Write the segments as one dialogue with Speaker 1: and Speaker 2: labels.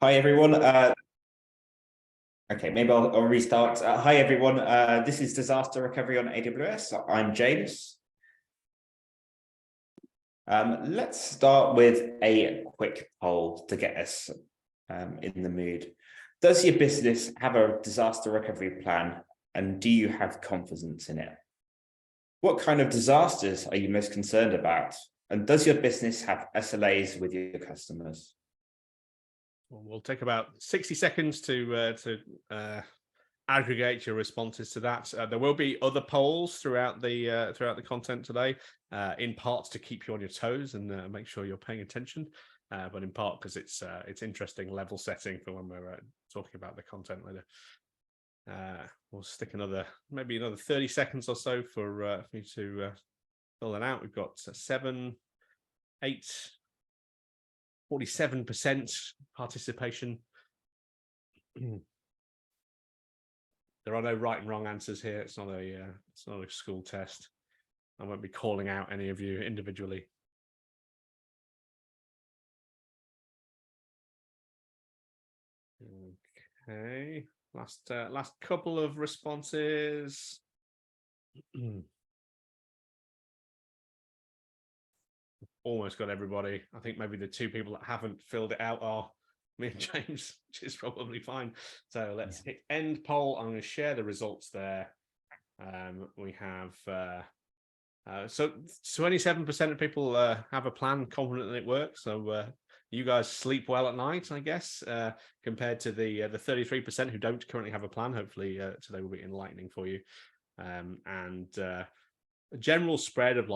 Speaker 1: Hi, everyone. Okay, maybe I'll restart. Hi, everyone. This is Disaster Recovery on AWS. I'm James. Let's start with a quick poll to get us in the mood. Does your business have a disaster recovery plan, and do you have confidence in it? What kind of disasters are you most concerned about? And does your business have SLAs with your customers?
Speaker 2: We'll take about 60 seconds to aggregate your responses to that. There will be other polls throughout the content today, in part to keep you on your toes and make sure you're paying attention, but in part because it's interesting level setting for when we're talking about the content later. We'll stick maybe another 30 seconds or so for you to fill that out. We've got 7, 8. 47% participation. There are no right and wrong answers here. It's not a school test. I won't be calling out any of you individually. Okay, last couple of responses. Almost got everybody. I think maybe the two people that haven't filled it out are me and James, which is probably fine. So let's hit end poll. I'm going to share the results there. We have so 27% of people have a plan, confident that it works. So you guys sleep well at night, I guess, compared to the 33% who don't currently have a plan. Hopefully today will be enlightening for you. A general spread of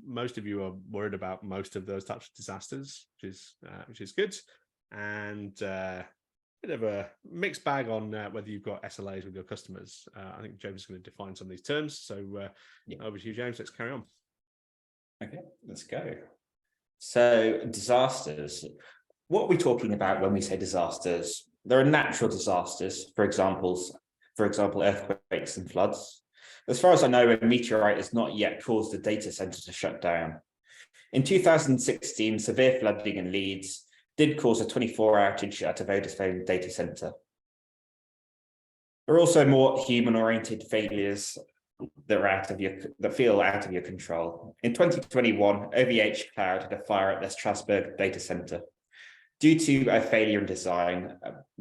Speaker 2: most of you are worried about most of those types of disasters, which is good, and a bit of a mixed bag on whether you've got SLAs with your customers. I think James is going to define some of these terms. So over to you, James. Let's carry on.
Speaker 1: Okay, let's go. So disasters. What are we talking about when we say disasters? There are natural disasters, for example, earthquakes and floods. As far as I know, a meteorite has not yet caused a data center to shut down. In 2016, severe flooding in Leeds did cause a 24-hour outage at a Vodafone data center. There are also more human-oriented failures that feel out of your control. In 2021, OVH Cloud had a fire at their Strasbourg data center. Due to a failure in design,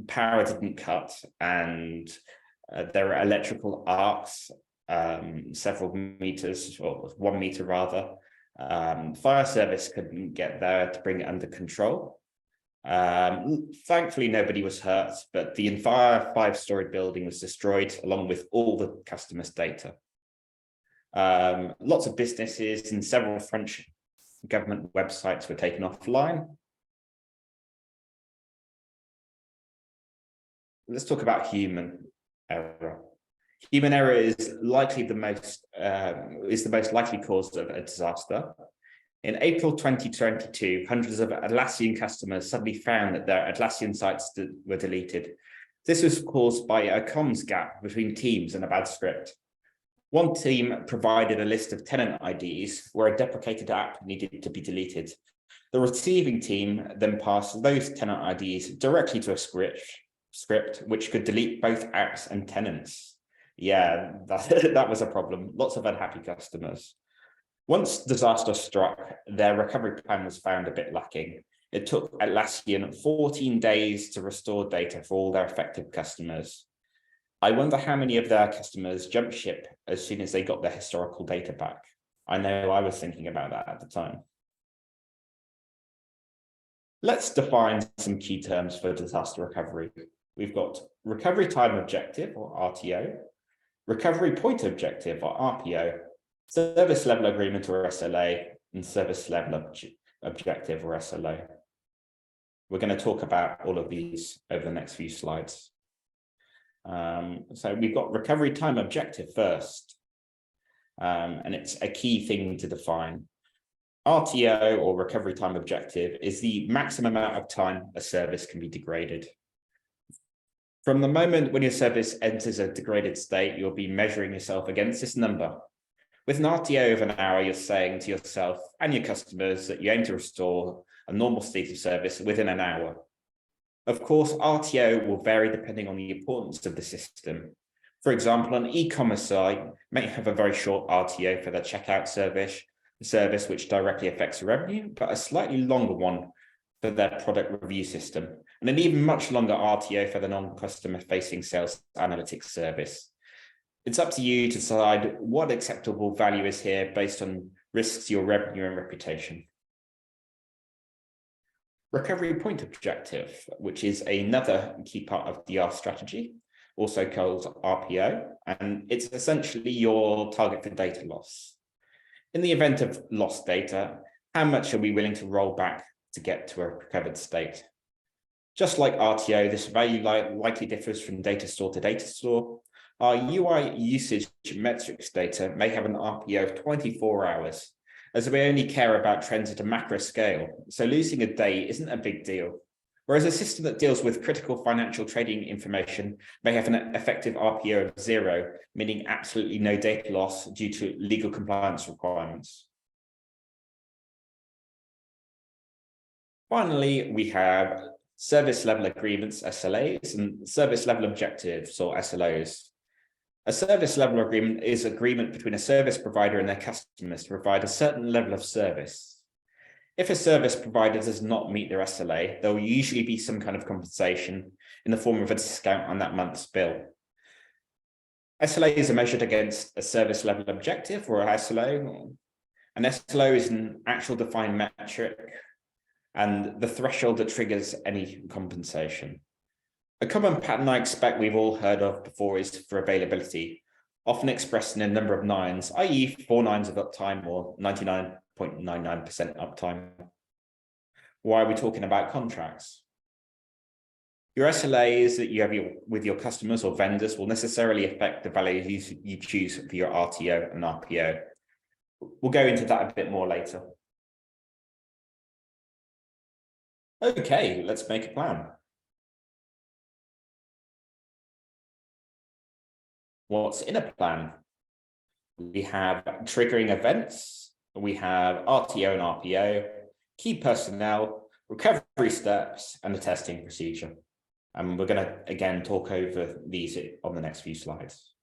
Speaker 1: power didn't cut, and there were electrical arcs several meters, or 1 meter rather. Fire service couldn't get there to bring it under control. Thankfully, nobody was hurt, but the entire 5-story building was destroyed along with all the customers' data. Lots of businesses and several French government websites were taken offline. Let's talk about human error. Human error is likely the most likely cause of a disaster. In April 2022, hundreds of Atlassian customers suddenly found that their Atlassian sites were deleted. This was caused by a comms gap between teams and a bad script. One team provided a list of tenant IDs where a deprecated app needed to be deleted. The receiving team then passed those tenant IDs directly to a script which could delete both apps and tenants. Yeah, that was a problem. Lots of unhappy customers. Once disaster struck, their recovery plan was found a bit lacking. It took Atlassian 14 days to restore data for all their affected customers. I wonder how many of their customers jumped ship as soon as they got their historical data back. I know I was thinking about that at the time. Let's define some key terms for disaster recovery. We've got recovery time objective, or RTO, recovery point objective, or RPO, service level agreement, or SLA, and service level objective, or SLO. We're going to talk about all of these over the next few slides. So we've got recovery time objective first, and it's a key thing to define. RTO, or recovery time objective, is the maximum amount of time a service can be degraded. From the moment when your service enters a degraded state, you'll be measuring yourself against this number. With an RTO of an hour, you're saying to yourself and your customers that you aim to restore a normal state of service within an hour. Of course, RTO will vary depending on the importance of the system. For example, an e-commerce site may have a very short RTO for their checkout service which directly affects revenue, but a slightly longer one for their product review system, and an even much longer RTO for the non-customer facing sales analytics service. It's up to you to decide what acceptable value is here based on risks to your revenue and reputation. Recovery point objective, which is another key part of DR strategy, also called RPO, and it's essentially your target for data loss. In the event of lost data, how much are we willing to roll back to get to a recovered state? Just like RTO, this value likely differs from data store to data store. Our UI usage metrics data may have an RPO of 24 hours, as we only care about trends at a macro scale, so losing a day isn't a big deal. Whereas a system that deals with critical financial trading information may have an effective RPO of 0, meaning absolutely no data loss due to legal compliance requirements. Finally, we have service level agreements, SLAs, and service level objectives, or SLOs. A service level agreement is agreement between a service provider and their customers to provide a certain level of service. If a service provider does not meet their SLA, there will usually be some kind of compensation in the form of a discount on that month's bill. SLAs are measured against a service level objective, or a SLO. An SLO is an actual defined metric and the threshold that triggers any compensation. A common pattern I expect we've all heard of before is for availability, often expressed in a number of nines, i.e. 4 nines of uptime or 99.99% uptime. Why are we talking about contracts? Your SLAs that you have with your customers or vendors will necessarily affect the values you choose for your RTO and RPO. We'll go into that a bit more later. Okay, let's make a plan. What's in a plan? We have triggering events, we have RTO and RPO, key personnel, recovery steps, and the testing procedure. And we're going to, again, talk over these on the next few slides.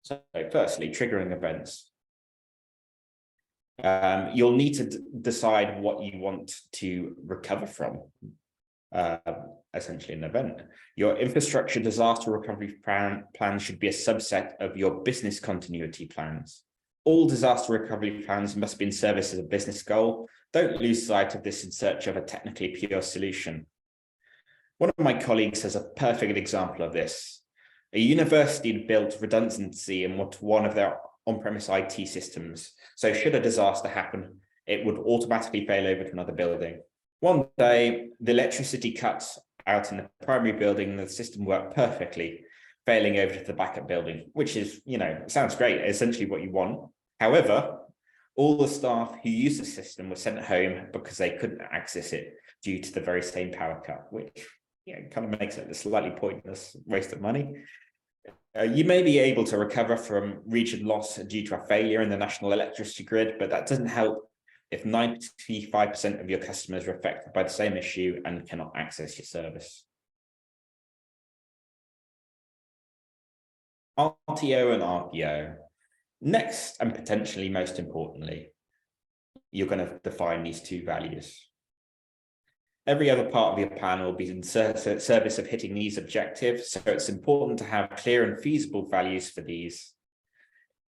Speaker 1: So firstly, triggering events. You'll need to decide what you want to recover from. Essentially an event. Your infrastructure disaster recovery plan should be a subset of your business continuity plans. All disaster recovery plans must be in service as a business goal. Don't lose sight of this in search of a technically pure solution. One of my colleagues has a perfect example of this. A university built redundancy in one of their on-premise IT systems. So should a disaster happen, it would automatically fail over to another building. One day, the electricity cuts out in the primary building and the system worked perfectly, failing over to the backup building, which is, sounds great, essentially what you want. However, all the staff who used the system were sent home because they couldn't access it due to the very same power cut, which kind of makes it a slightly pointless waste of money. You may be able to recover from region loss due to a failure in the national electricity grid, but that doesn't help if 95% of your customers are affected by the same issue and cannot access your service. RTO and RPO. Next, and potentially most importantly, you're going to define these two values. Every other part of your plan will be in service of hitting these objectives, so it's important to have clear and feasible values for these.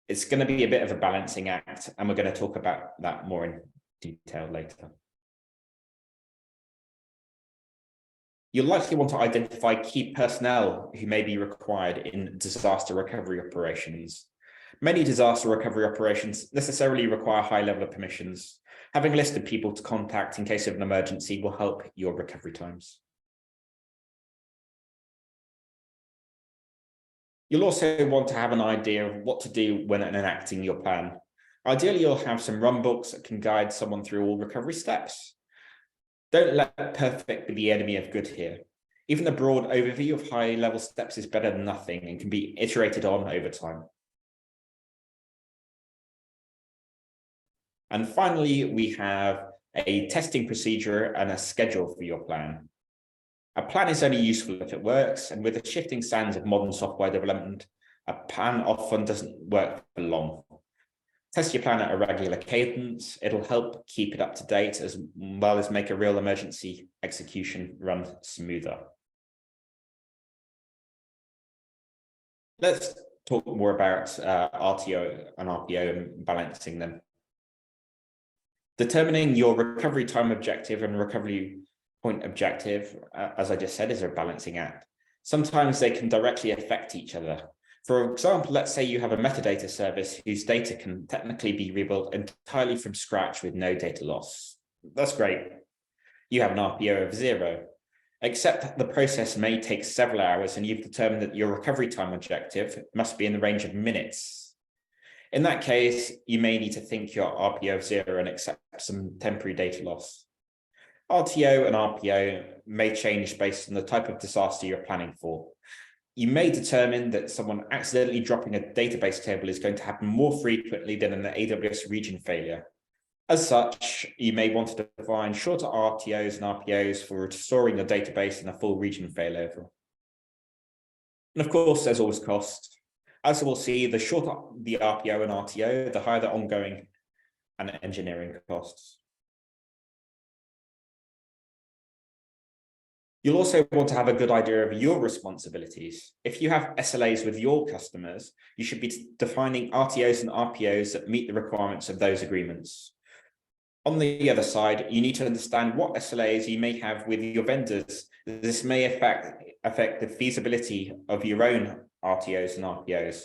Speaker 1: It's going to be a bit of a balancing act, and we're going to talk about that more in detail later. You'll likely want to identify key personnel who may be required in disaster recovery operations. Many disaster recovery operations necessarily require a high level of permissions. Having a list of people to contact in case of an emergency will help your recovery times. You'll also want to have an idea of what to do when enacting your plan. Ideally, you'll have some runbooks that can guide someone through all recovery steps. Don't let perfect be the enemy of good here. Even a broad overview of high-level steps is better than nothing and can be iterated on over time. And finally, we have a testing procedure, and a schedule for your plan. A plan is only useful if it works, and with the shifting sands of modern software development, a plan often doesn't work for long. Test your plan at a regular cadence. It'll help keep it up to date as well as make a real emergency execution run smoother. Let's talk more about RTO and RPO and balancing them. Determining your recovery time objective and recovery point objective, as I just said, is a balancing act. Sometimes they can directly affect each other. For example, let's say you have a metadata service whose data can technically be rebuilt entirely from scratch with no data loss. That's great. You have an RPO of 0, except the process may take several hours and you've determined that your recovery time objective must be in the range of minutes. In that case, you may need to think your RPO of 0 and accept some temporary data loss. RTO and RPO may change based on the type of disaster you're planning for. You may determine that someone accidentally dropping a database table is going to happen more frequently than an AWS region failure. As such, you may want to define shorter RTOs and RPOs for restoring the database in a full region failover. And of course, there's always cost. As we'll see, the shorter the RPO and RTO, the higher the ongoing and engineering costs. You'll also want to have a good idea of your responsibilities. If you have SLAs with your customers, you should be defining RTOs and RPOs that meet the requirements of those agreements. On the other side, you need to understand what SLAs you may have with your vendors. This may affect the feasibility of your own RTOs and RPOs.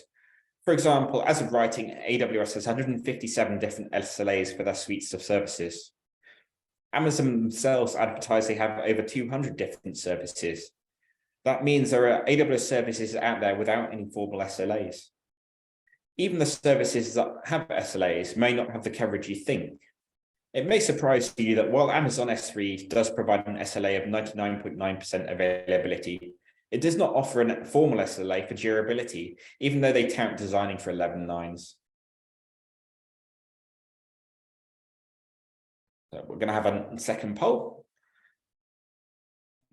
Speaker 1: For example, as of writing, AWS has 157 different SLAs for their suites of services. Amazon themselves advertise they have over 200 different services. That means there are AWS services out there without any formal SLAs. Even the services that have SLAs may not have the coverage you think. It may surprise you that while Amazon S3 does provide an SLA of 99.9% availability, it does not offer a formal SLA for durability, even though they tout designing for 11 nines. So we're going to have a second poll.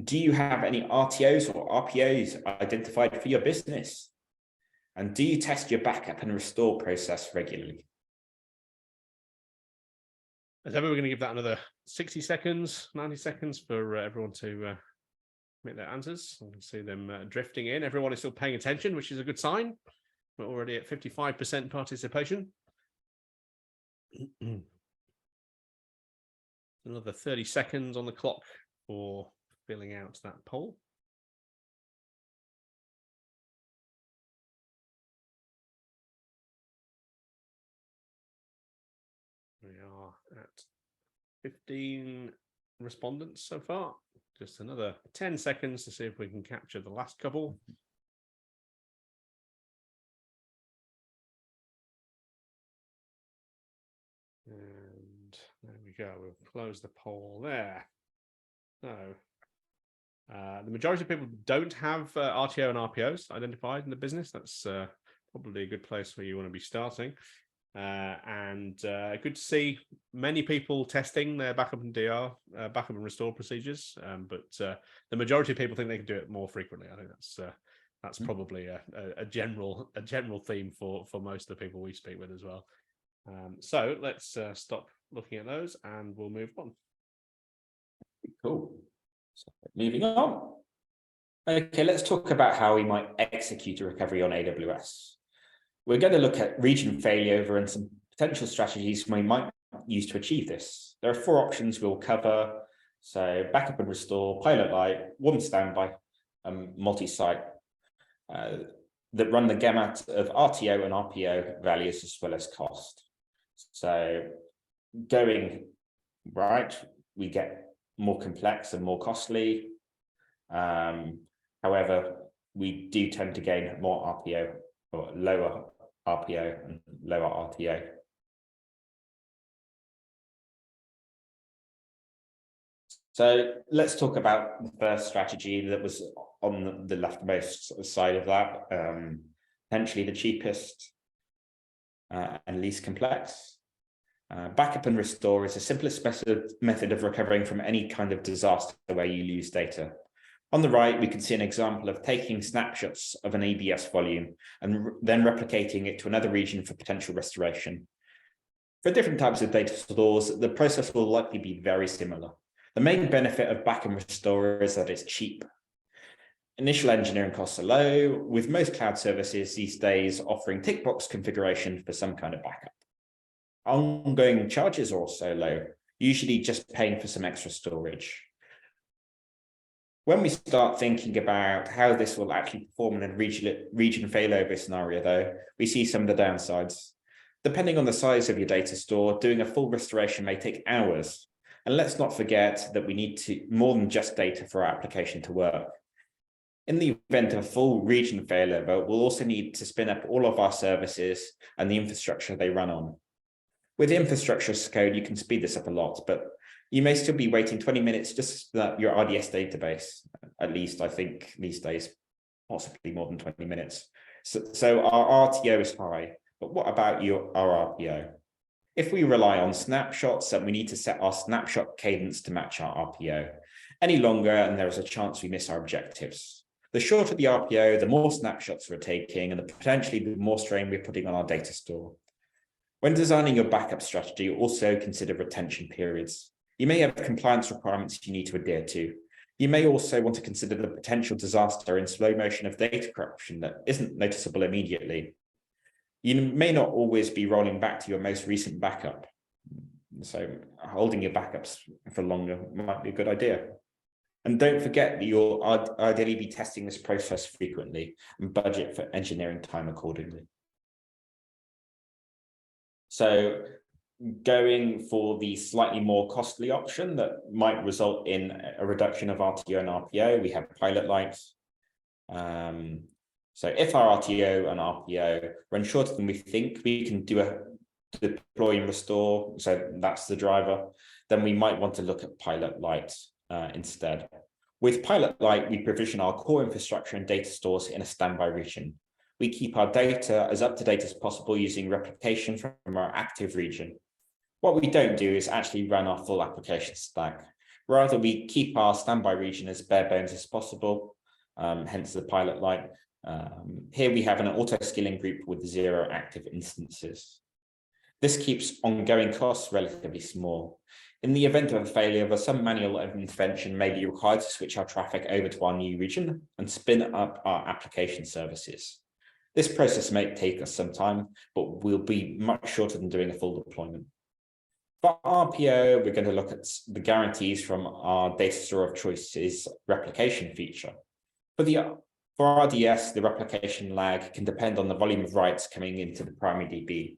Speaker 1: Do you have any RTOs or RPOs identified for your business? And do you test your backup and restore process regularly?
Speaker 2: As ever, we're going to give that another 60 seconds, 90 seconds for everyone to make their answers. I can see them drifting in. Everyone is still paying attention, which is a good sign. We're already at 55% participation. Another 30 seconds on the clock for filling out that poll. We are at 15 respondents so far. Just another 10 seconds to see if we can capture the last couple. And there we go. We'll close the poll there. So the majority of people don't have RTO and RPOs identified in the business. That's probably a good place where you want to be starting. And good to see many people testing their backup and DR, backup and restore procedures. But the majority of people think they can do it more frequently. I think that's probably a general theme for most of the people we speak with as well. So let's stop looking at those and we'll move on.
Speaker 1: Cool. So moving on. Okay, let's talk about how we might execute a recovery on AWS. We're going to look at region failover and some potential strategies we might use to achieve this. There are 4 options we'll cover. So backup and restore, pilot light, warm standby, multi-site that run the gamut of RTO and RPO values as well as cost. So going right, we get more complex and more costly. However, we do tend to gain more RPO or lower RPO and lower RTO. So let's talk about the first strategy that was on the leftmost side of that, potentially the cheapest and least complex. Backup and restore is the simplest method of recovering from any kind of disaster where you lose data. On the right, we can see an example of taking snapshots of an AWS volume and then replicating it to another region for potential restoration. For different types of data stores, the process will likely be very similar. The main benefit of back and restore is that it's cheap. Initial engineering costs are low, with most cloud services these days offering tick box configuration for some kind of backup. Ongoing charges are also low, usually just paying for some extra storage. When we start thinking about how this will actually perform in a region failover scenario, though, we see some of the downsides. Depending on the size of your data store, doing a full restoration may take hours. And let's not forget that we need more than just data for our application to work. In the event of a full region failover, we'll also need to spin up all of our services and the infrastructure they run on. With infrastructure as code, you can speed this up a lot, but you may still be waiting 20 minutes just to spin up your RDS database. At least I think these days, possibly more than 20 minutes. So our RTO is high, but what about our RPO? If we rely on snapshots, then we need to set our snapshot cadence to match our RPO. Any longer, and there is a chance we miss our objectives. The shorter the RPO, the more snapshots we're taking, and potentially the more strain we're putting on our data store. When designing your backup strategy, also consider retention periods. You may have compliance requirements you need to adhere to. You may also want to consider the potential disaster in slow motion of data corruption that isn't noticeable immediately. You may not always be rolling back to your most recent backup. So holding your backups for longer might be a good idea. And don't forget that you'll ideally be testing this process frequently and budget for engineering time accordingly. So going for the slightly more costly option that might result in a reduction of RTO and RPO, we have pilot lights. So if our RTO and RPO run shorter than we think, we can deploy and restore. So that's the driver. Then we might want to look at pilot light instead. With pilot light, we provision our core infrastructure and data stores in a standby region. We keep our data as up to date as possible using replication from our active region. What we don't do is actually run our full application stack. Rather, we keep our standby region as bare bones as possible, hence the pilot light. Here we have an auto-scaling group with 0 active instances. This keeps ongoing costs relatively small. In the event of a failure, some manual intervention may be required to switch our traffic over to our new region and spin up our application services. This process may take us some time, but will be much shorter than doing a full deployment. For RPO, we're going to look at the guarantees from our data store of choice's replication feature. For RDS, the replication lag can depend on the volume of writes coming into the primary DB.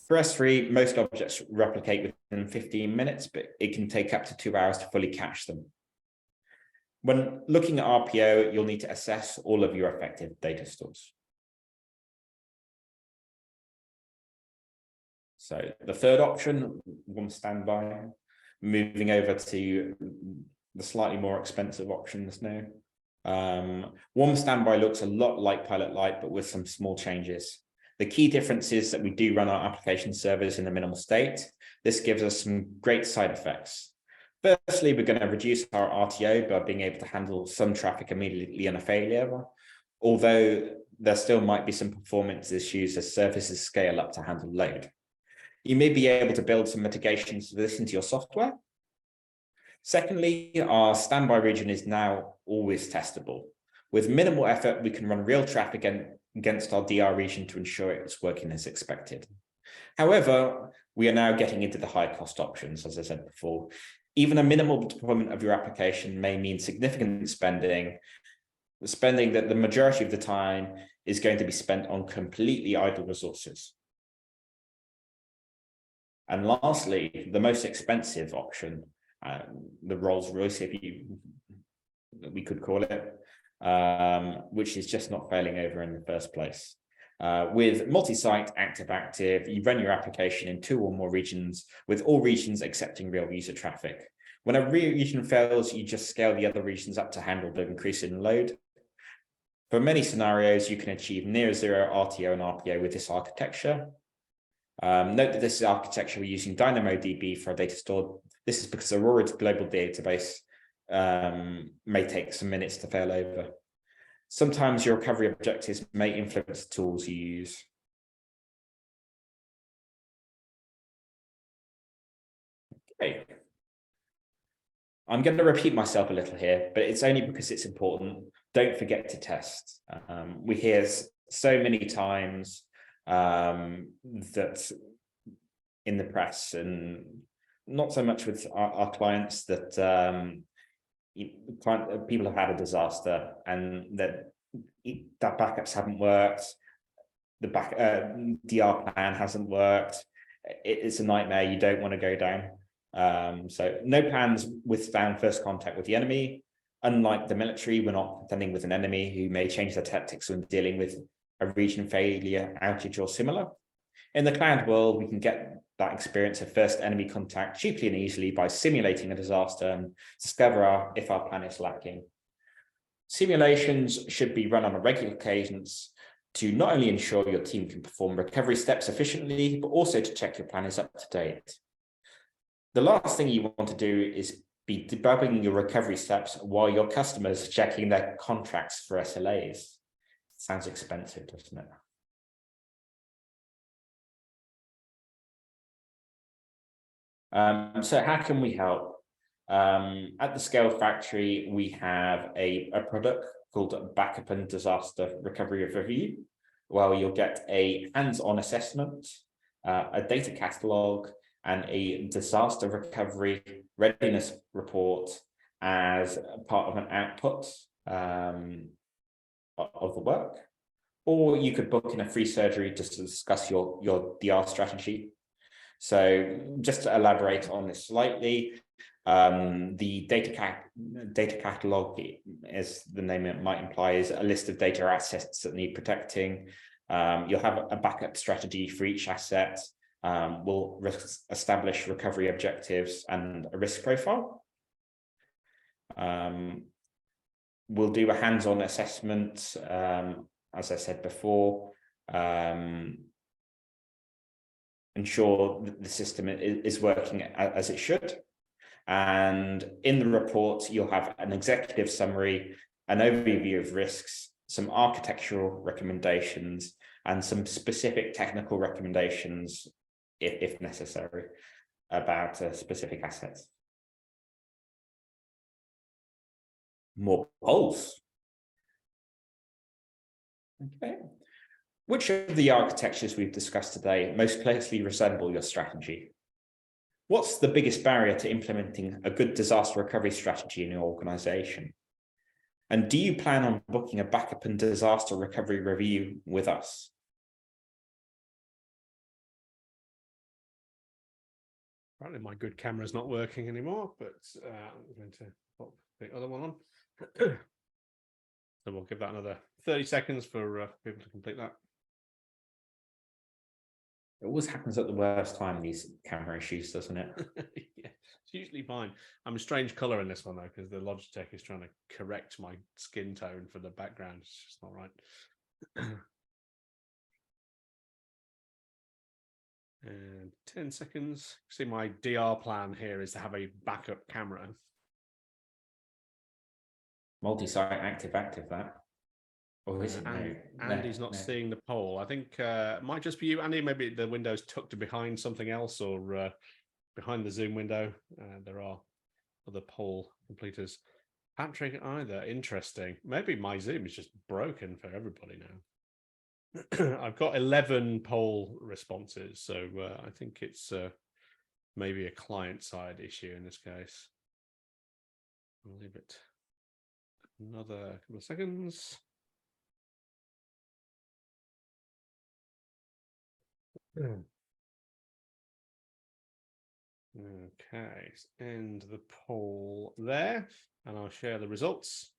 Speaker 1: For S3, most objects replicate within 15 minutes, but it can take up to 2 hours to fully cache them. When looking at RPO, you'll need to assess all of your effective data stores. So the third option, warm standby, moving over to the slightly more expensive options now. Warm standby looks a lot like pilot light, but with some small changes. The key difference is that we do run our application servers in a minimal state. This gives us some great side effects. Firstly, we're going to reduce our RTO by being able to handle some traffic immediately on a failure, although there still might be some performance issues as services scale up to handle load. You may be able to build some mitigations to this into your software. Secondly, our standby region is now always testable. With minimal effort, we can run real traffic against our DR region to ensure it's working as expected. However, we are now getting into the high cost options, as I said before. Even a minimal deployment of your application may mean significant spending that the majority of the time is going to be spent on completely idle resources. And lastly, the most expensive option, the Rolls-Royce, we could call it, which is just not failing over in the first place. With multi-site active, you run your application in 2 or more regions, with all regions accepting real user traffic. When a region fails, you just scale the other regions up to handle the increase in load. For many scenarios, you can achieve near 0 RTO and RPO with this architecture. Note that this is architecture we're using DynamoDB for our data store. This is because Aurora's global database may take some minutes to fail over. Sometimes your recovery objectives may influence the tools you use. Okay. I'm going to repeat myself a little here, but it's only because it's important. Don't forget to test. We hear so many times that in the press, and not so much with our clients, that people have had a disaster and that backups haven't worked, the DR plan hasn't worked. It's a nightmare you don't want to go down. So no plans withstand first contact with the enemy. Unlike the military, we're not contending with an enemy who may change their tactics when dealing with a region failure, outage, or similar. In the cloud world, we can get that experience of first enemy contact cheaply and easily by simulating a disaster and discover if our plan is lacking. Simulations should be run on a regular cadence to not only ensure your team can perform recovery steps efficiently, but also to check your plan is up to date. The last thing you want to do is be debugging your recovery steps while your customers are checking their contracts for SLAs. Sounds expensive, doesn't it? So how can we help? At the Scale Factory, we have a product called Backup and Disaster Recovery Review, where you'll get a hands-on assessment, a data catalog, and a disaster recovery readiness report as part of an output of the work. Or you could book in a free surgery just to discuss your DR strategy. So just to elaborate on this slightly, the data catalog, as the name it might imply, is a list of data assets that need protecting. You'll have a backup strategy for each asset. We'll establish recovery objectives and a risk profile. We'll do a hands-on assessment, as I said before, ensure that the system is working as it should. And in the report, you'll have an executive summary, an overview of risks, some architectural recommendations, and some specific technical recommendations, if necessary, about specific assets. More polls. Okay. Which of the architectures we've discussed today most closely resemble your strategy? What's the biggest barrier to implementing a good disaster recovery strategy in your organization? And do you plan on booking a backup and disaster recovery review with us?
Speaker 2: Apparently my good camera is not working anymore, but I'm going to pop the other one on. So we'll give that another 30 seconds for people to complete that.
Speaker 1: It always happens at the worst time, these camera issues, doesn't it?
Speaker 2: Yeah, it's usually fine. I'm a strange color in this one, though, because the Logitech is trying to correct my skin tone for the background. It's just not right. And 10 seconds. See, my DR plan here is to have a backup camera.
Speaker 1: Multi-site active, that. Or is it? No,
Speaker 2: Andy's not seeing the poll. I think it might just be you, Andy. Maybe the window's tucked behind something else, or behind the Zoom window. There are other poll completers. Patrick either. Interesting. Maybe my Zoom is just broken for everybody now. I've got 11 poll responses, so I think it's maybe a client-side issue in this case. I'll leave it another couple of seconds. Okay, end the poll there, and I'll share the results.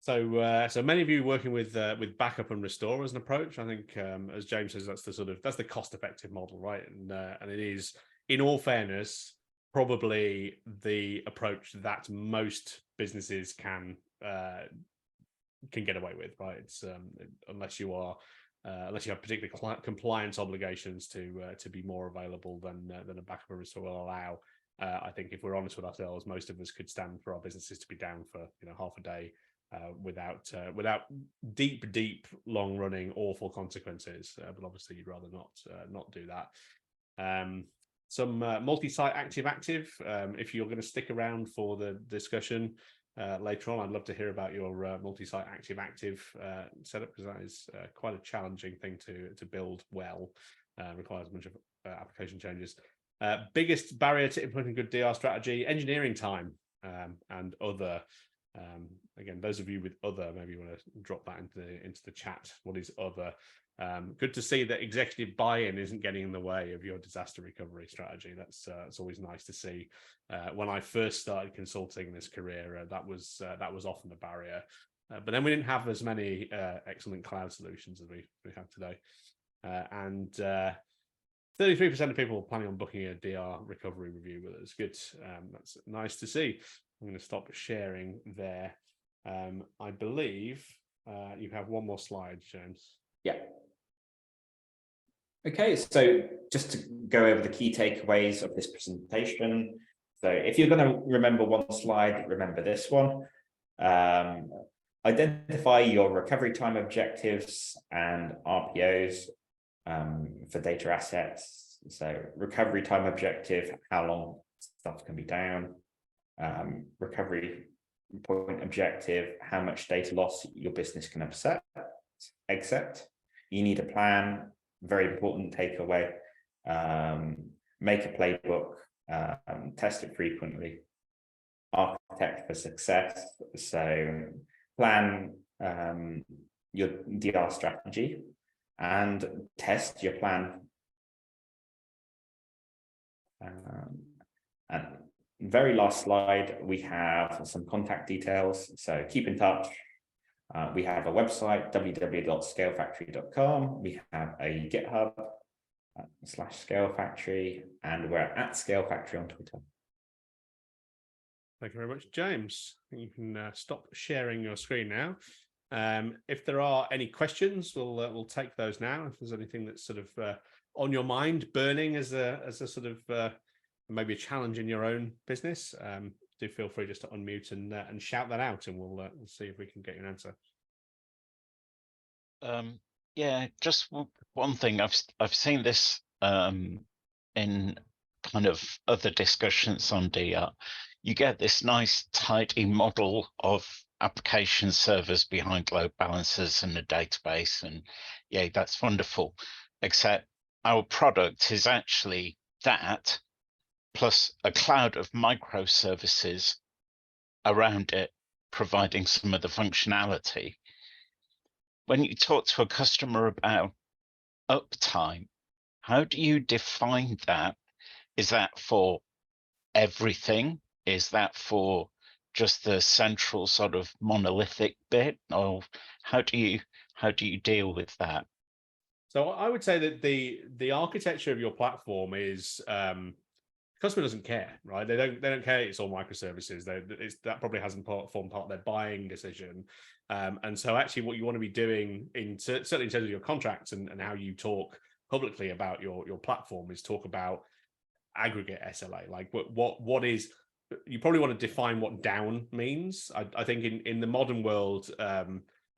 Speaker 2: So, so many of you working with backup and restore as an approach. I think, as James says, that's the cost-effective model, right? And it is, in all fairness, probably the approach that most businesses can get away with, right? It's unless you are unless you have particular compliance obligations to be more available than a backup arista will allow. I think if we're honest with ourselves, most of us could stand for our businesses to be down for half a day without deep long running awful consequences. But obviously, you'd rather not do that. Some multi-site active. If you're going to stick around for the discussion later on, I'd love to hear about your multi-site active setup, because that is quite a challenging thing to build well. Requires a bunch of application changes. Biggest barrier to implementing good DR strategy: engineering time and other. Again, those of you with other, maybe you want to drop that into the chat. What is other? Good to see that executive buy-in isn't getting in the way of your disaster recovery strategy. That's always nice to see. When I first started consulting in this career, that was often a barrier. But then we didn't have as many excellent cloud solutions as we have today. And 33% of people are planning on booking a DR recovery review with us. Good. That's nice to see. I'm going to stop sharing there. I believe you have one more slide, James.
Speaker 1: Yeah. Okay, so just to go over the key takeaways of this presentation. So if you're going to remember one slide, remember this one. Identify your recovery time objectives and RPOs for data assets. So recovery time objective, how long stuff can be down. Recovery point objective, how much data loss your business can accept. You need a plan, very important takeaway. Make a playbook, test it frequently. Architect for success. So plan your DR strategy and test your plan. And very last slide, we have some contact details. So keep in touch. We have a website, www.scalefactory.com. We have a GitHub /scalefactory, and we're at Scalefactory on Twitter.
Speaker 2: Thank you very much, James. You can stop sharing your screen now. If there are any questions, we'll take those now. If there's anything that's sort of on your mind, burning as a sort of maybe a challenge in your own business, do feel free just to unmute and shout that out, and we'll see if we can get you an answer.
Speaker 3: Yeah, just one thing. I've seen this in kind of other discussions on DR. You get this nice tidy model of application servers behind load balancers and a database, and yeah, that's wonderful. Except our product is actually that plus a cloud of microservices around it, providing some of the functionality. When you talk to a customer about uptime, how do you define that? Is that for everything? Is that for just the central sort of monolithic bit, or how do you deal with that?
Speaker 2: So I would say that the architecture of your platform is customer doesn't care, right? They don't care it's all microservices. That probably hasn't formed part of their buying decision. And so actually what you want to be doing certainly in terms of your contracts and how you talk publicly about your platform is talk about aggregate SLA. Like what is, you probably want to define what down means. I think in the modern world,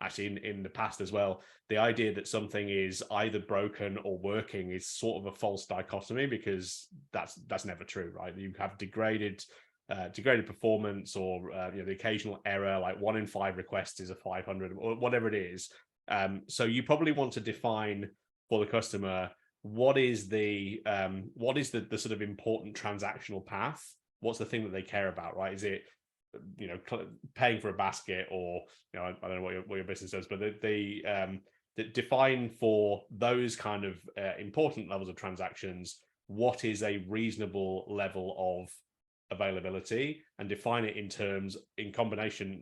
Speaker 2: actually in the past as well, the idea that something is either broken or working is sort of a false dichotomy, because that's never true, right? You have degraded performance, or the occasional error, like 1 in 5 requests is a 500 or whatever it is. So you probably want to define for the customer what is the sort of important transactional path. What's the thing that they care about, right? Is it paying for a basket, or I don't know what your business does, but they define for those kind of important levels of transactions what is a reasonable level of availability, and define it in combination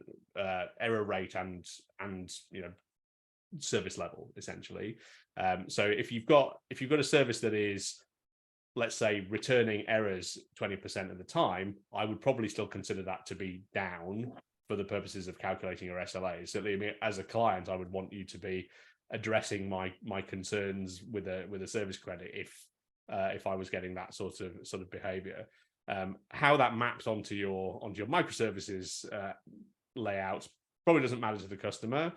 Speaker 2: error rate and service level, essentially. So if you've got a service that is, let's say, returning errors 20% of the time, I would probably still consider that to be down for the purposes of calculating your SLAs. Certainly, as a client, I would want you to be addressing my concerns with a service credit if I was getting that sort of behavior. How that maps onto your microservices layout probably doesn't matter to the customer.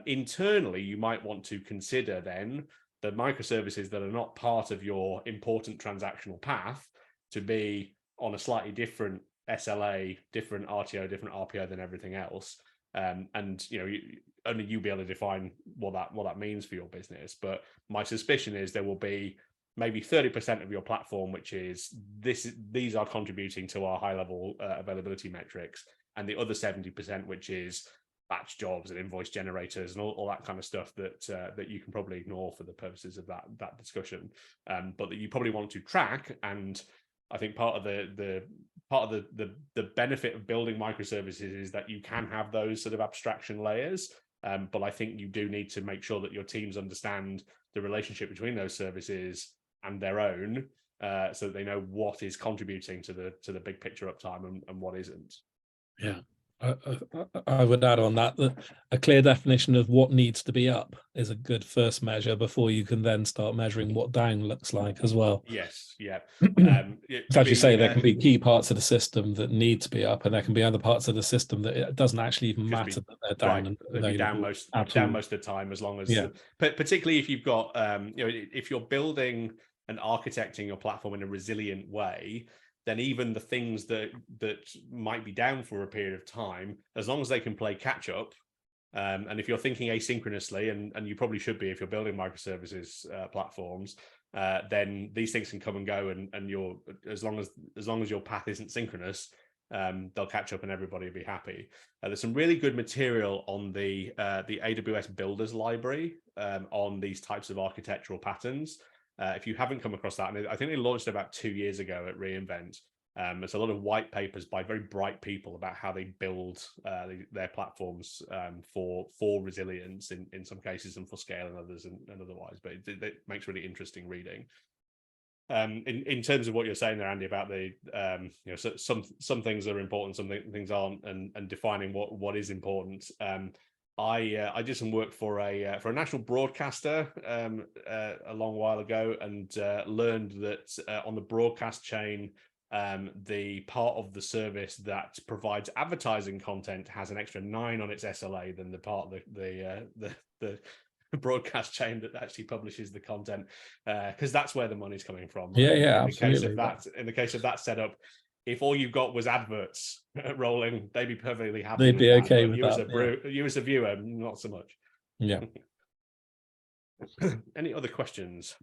Speaker 2: Internally, you might want to consider then the microservices that are not part of your important transactional path to be on a slightly different SLA, different RTO, different RPO than everything else. And only you'll be able to define what that means for your business. But my suspicion is there will be maybe 30% of your platform, which is these are contributing to our high level availability metrics, and the other 70%, which is batch jobs and invoice generators and all that kind of stuff that you can probably ignore for the purposes of that discussion, but that you probably want to track. And I think part of the benefit of building microservices is that you can have those sort of abstraction layers. But I think you do need to make sure that your teams understand the relationship between those services and their own, so that they know what is contributing to the big picture uptime and what isn't.
Speaker 4: Yeah, I would add on that a clear definition of what needs to be up is a good first measure before you can then start measuring what down looks like as well.
Speaker 2: Yes, yeah.
Speaker 4: As you say, there can be key parts of the system that need to be up, and there can be other parts of the system that it doesn't actually even matter that they're down.
Speaker 2: Right.
Speaker 4: And
Speaker 2: they'll be down most of the time, as long as, particularly if you've got, if you're building and architecting your platform in a resilient way, then even the things that might be down for a period of time, as long as they can play catch up, and if you're thinking asynchronously, and you probably should be if you're building microservices platforms, then these things can come and go, and you're as long as your path isn't synchronous, they'll catch up and everybody will be happy. There's some really good material on the AWS Builders library on these types of architectural patterns. If you haven't come across that, and I think they launched about 2 years ago at reInvent. There's a lot of white papers by very bright people about how they build their platforms for resilience in some cases, and for scale and others, and otherwise. But it makes really interesting reading. In terms of what you're saying there, Andy, about the some things are important, some things aren't, and defining what is important. I did some work for a national broadcaster a long while ago, and learned that on the broadcast chain, the part of the service that provides advertising content has an extra 9 on its SLA than the part of the broadcast chain that actually publishes the content, because that's where the money's coming from. Right?
Speaker 4: Yeah,
Speaker 2: absolutely.
Speaker 4: In
Speaker 2: the case of that setup, if all you've got was adverts rolling, they'd be perfectly happy.
Speaker 4: They'd be okay with
Speaker 2: that. You as a viewer, not so much.
Speaker 4: Yeah.
Speaker 2: Any other questions?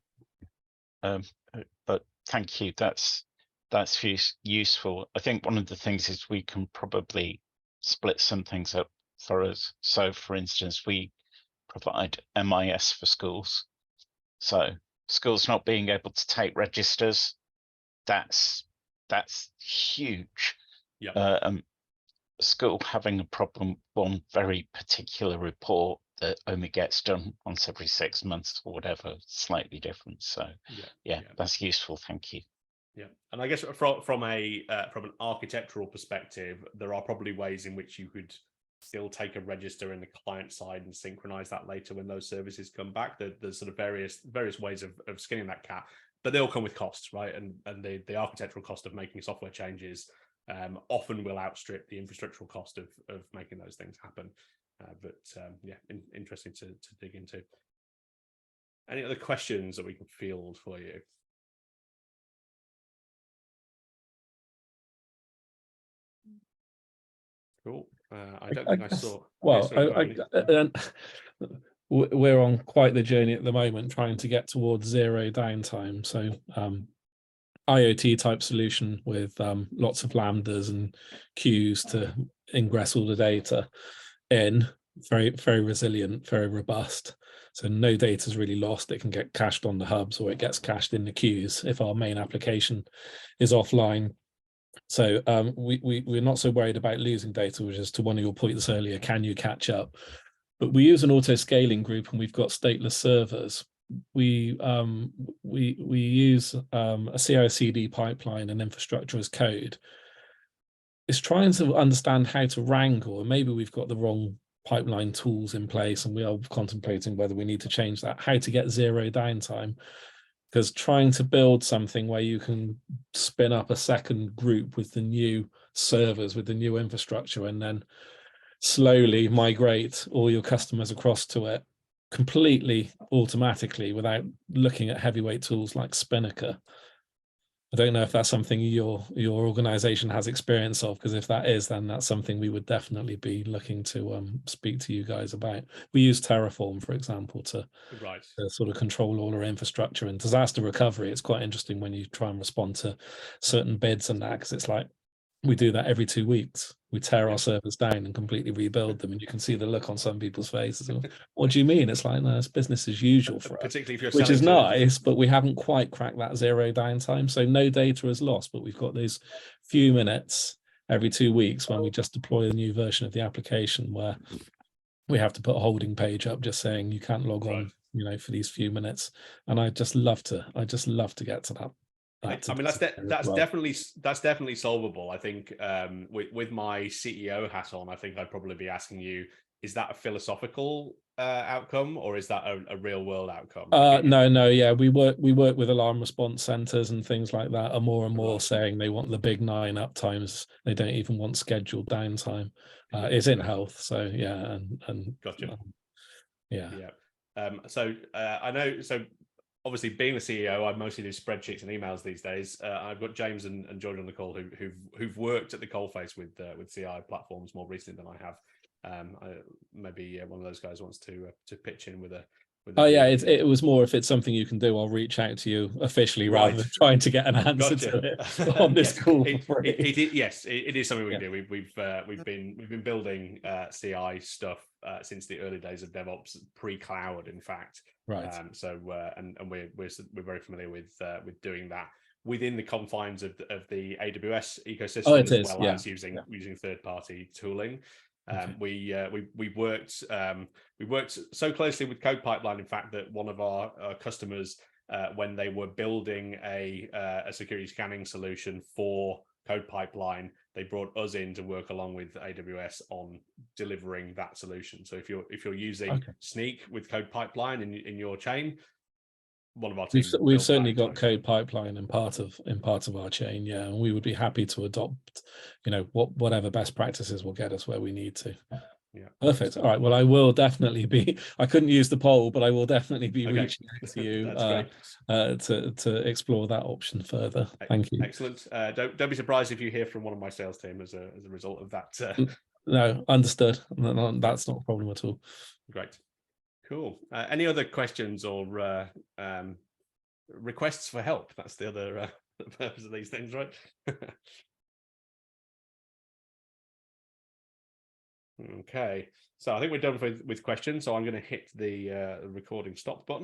Speaker 3: But thank you. That's useful. I think one of the things is we can probably split some things up for us. So, for instance, we provide MIS for schools. So schools not being able to take registers, that's huge.
Speaker 2: Yeah.
Speaker 3: School having a problem, one very particular report that only gets done once every 6 months or whatever, slightly different. So yeah, that's useful. Thank you.
Speaker 2: Yeah, and I guess from an architectural perspective, there are probably ways in which you could still take a register in the client side and synchronize that later when those services come back. There's sort of various ways of skinning that cat, but they all come with costs, right? And the architectural cost of making software changes often will outstrip the infrastructural cost of making those things happen. Interesting to dig into. Any other questions that we can field for you? Cool. I don't think I saw.
Speaker 4: Well, we're on quite the journey at the moment, trying to get towards zero downtime. So IoT type solution with lots of lambdas and queues to ingress all the data in. Very, very resilient, very robust. So no data is really lost. It can get cached on the hubs, or it gets cached in the queues if our main application is offline. So we're not so worried about losing data, which is to one of your points earlier, can you catch up? But we use an auto-scaling group, and we've got stateless servers. We use a CI/CD pipeline and infrastructure as code. It's trying to understand how to wrangle, and maybe we've got the wrong pipeline tools in place, and we are contemplating whether we need to change that. How to get zero downtime, because trying to build something where you can spin up a second group with the new servers, with the new infrastructure, and then slowly migrate all your customers across to it completely automatically without looking at heavyweight tools like Spinnaker. I don't know if that's something your organization has experience of, because if that is, then that's something we would definitely be looking to speak to you guys about. We use Terraform, for example, to sort of control all our infrastructure and disaster recovery. It's quite interesting when you try and respond to certain bids and that, because it's like we do that every 2 weeks. We tear our servers down and completely rebuild them, and you can see the look on some people's faces. What do you mean? It's like, no, it's business as usual for us,
Speaker 2: particularly if you're
Speaker 4: which is nice, but we haven't quite cracked that zero downtime. So no data is lost, but we've got those few minutes every 2 weeks when we just deploy a new version of the application where we have to put a holding page up just saying you can't log on, for these few minutes. And I just love to get to that.
Speaker 2: I mean, that's definitely solvable. I think with my CEO hat on, I think I'd probably be asking you, is that a philosophical outcome, or is that a real world outcome?
Speaker 4: No, yeah, we work with alarm response centers and things like that are more and more saying they want the big 9 uptimes. They don't even want scheduled downtime. It's in health, so yeah, and
Speaker 2: gotcha.
Speaker 4: Yeah.
Speaker 2: So I know. So obviously, being the CEO, I mostly do spreadsheets and emails these days. I've got James and George on the call who've worked at the coalface with CI platforms more recently than I have. Maybe one of those guys wants to pitch in with a.
Speaker 4: Yeah, it was more, if it's something you can do, I'll reach out to you officially rather than trying to get an answer to it on this call.
Speaker 2: Yes, it is something we can do. We've been building CI stuff since the early days of DevOps, pre-cloud, in fact.
Speaker 4: Right.
Speaker 2: So we're very familiar with doing that within the confines of the AWS ecosystem, as well as using third-party tooling. We worked so closely with Code Pipeline, in fact, that one of our customers, when they were building a security scanning solution for Code Pipeline, they brought us in to work along with AWS on delivering that solution. So if you're using Sneak with Code Pipeline in your chain, one of our team,
Speaker 4: we've certainly got Code Pipeline in part of our chain, yeah, and we would be happy to adopt, whatever best practices will get us where we need to.
Speaker 2: Yeah,
Speaker 4: perfect. All right, well, I will definitely be. I couldn't use the poll, but I will definitely be reaching out to you to explore that option further. Thank you.
Speaker 2: Excellent. Don't be surprised if you hear from one of my sales team as a result of that.
Speaker 4: No, understood. No, that's not a problem at all.
Speaker 2: Great. Cool. Any other questions or requests for help? That's the other purpose of these things, right? Okay. So I think we're done with questions. So I'm going to hit the recording stop button.